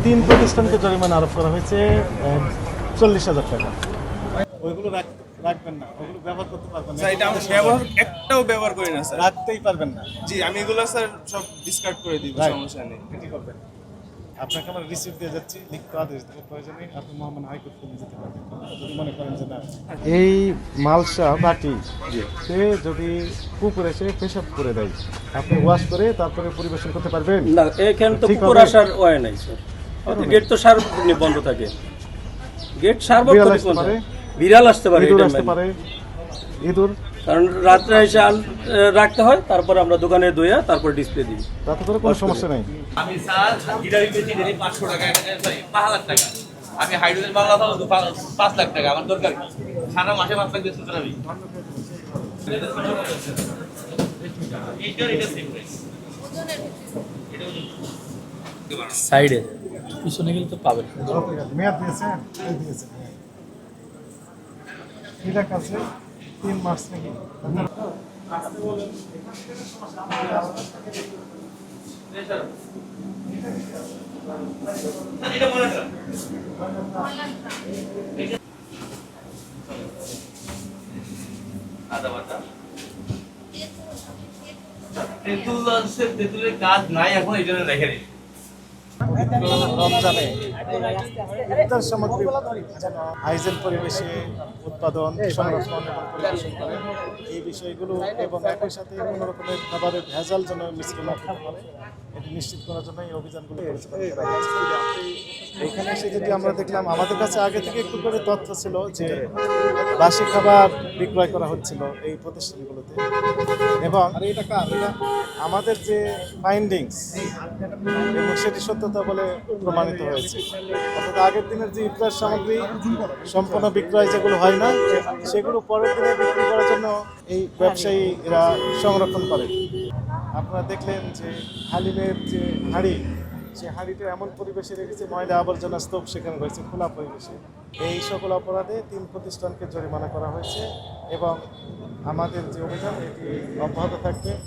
তিন প্রতিষ্ঠানকে জরিমানা আরোপ করা হয়েছে 40,000 টাকা। ওইগুলো রাখবেন না, ওগুলো ব্যবহার করতে পারবেন না। স্যার এটা আমরা ব্যবহার একটাও ব্যবহার করি না স্যার। রাখতেই পারবেন না। জি আমি এগুলো স্যার সব ডিসকার্ড করে দিব, সমস্যা নেই। এটি করবেন। আপনাকে আমরা রিসিপ্ট দিয়ে যাচ্ছি, লিখিত আদেশ দেবো, প্রয়োজনে আপনি মহামান্য হাইকোর্ট থেকে যেতে পারবেন যদি মনে করেন যে না এই মালসা বাটি সে যদি পুকুরে সে পেশাব করে দেয়, আপনি ওয়াশ করে তারপরে পরিবেশন করতে পারবেন না। এখানে তো ঠিক পুকুর হবে? আসার ওয়ে নাই স্যার, গেট তো সার্বক্ষণিক বন্ধ থাকে, গেট বিড়াল সার্বক্ষণিক আসতে বন্ধ। পারে, বিড়াল আসতে পারে, ইঁদুর এটা আসতে মানি। পারে, ইঁদুর কারণ রাত্রে এসে রাখতে হয়, তারপর আমরা দোকানে দইয়া তারপর ডিসপ্লে দিই। তাতে করে কোনো সমস্যা নেই। আমি স্যার গিটারি পেয়েছি দিনে 500 টাকা, সরি 5,000 টাকা। আমি হাইড্রোজেন বাংলা পাবো 5 লাখ টাকা। আমার দরকার কি? সারা মাসে 5 লাখ দিয়ে সুতরাং আমি এটা সেম প্রাইস। সাইডে পিছনে গেলে তো পাবেন। মেয়াদ দিয়েছেন? দিয়েছেন। ঠিক আছে, 3 মাস নাকি? এটা মনে করেন আদা বাটা তেঁতুলের কাজ নাই এখন, এই জন্য রেখে দিই। রমজানে ইফতার সামগ্রী যেন হাইজেন পরিবেশে উৎপাদন, সংরক্ষণ এবং পরিবেশন করে, এই বিষয়গুলো এবং একই সাথে কোনো রকমের খাবারের ভেজাল যেন মিশ্র না করতে পারে, এটি নিশ্চিত করার জন্য এই অভিযানগুলো পরিচালনা করা হচ্ছে। এখানে এসে যেটি আমরা দেখলাম, আমাদের কাছে আগে থেকে একটু করে তথ্য ছিল যে বাসি খাবার বিক্রয় করা হচ্ছিল এই প্রতিষ্ঠানগুলোতে, এবং আমাদের যে ফাইন্ডিংস এবং সেটি সত্যতা বলে প্রমাণিত হয়েছে। অর্থাৎ আগের দিনের যে ইফতার সামগ্রী সম্পূর্ণ বিক্রয় যেগুলো হয় না, সেগুলো পরের দিনে বিক্রি করার জন্য এই ব্যবসায়ী এরা সংরক্ষণ করে। আপনারা দেখলেন যে হালিমের যে হাঁড়ি, সে হাঁড়িটা এমন পরিবেশে রেখেছে, ময়লা আবর্জনা স্তূপ সেখানে রয়েছে খোলা পরিবেশে। এই সকল অপরাধে 3 প্রতিষ্ঠানকে জরিমানা করা হয়েছে এবং আমাদের যে অভিযান এটি অব্যাহত থাকবে।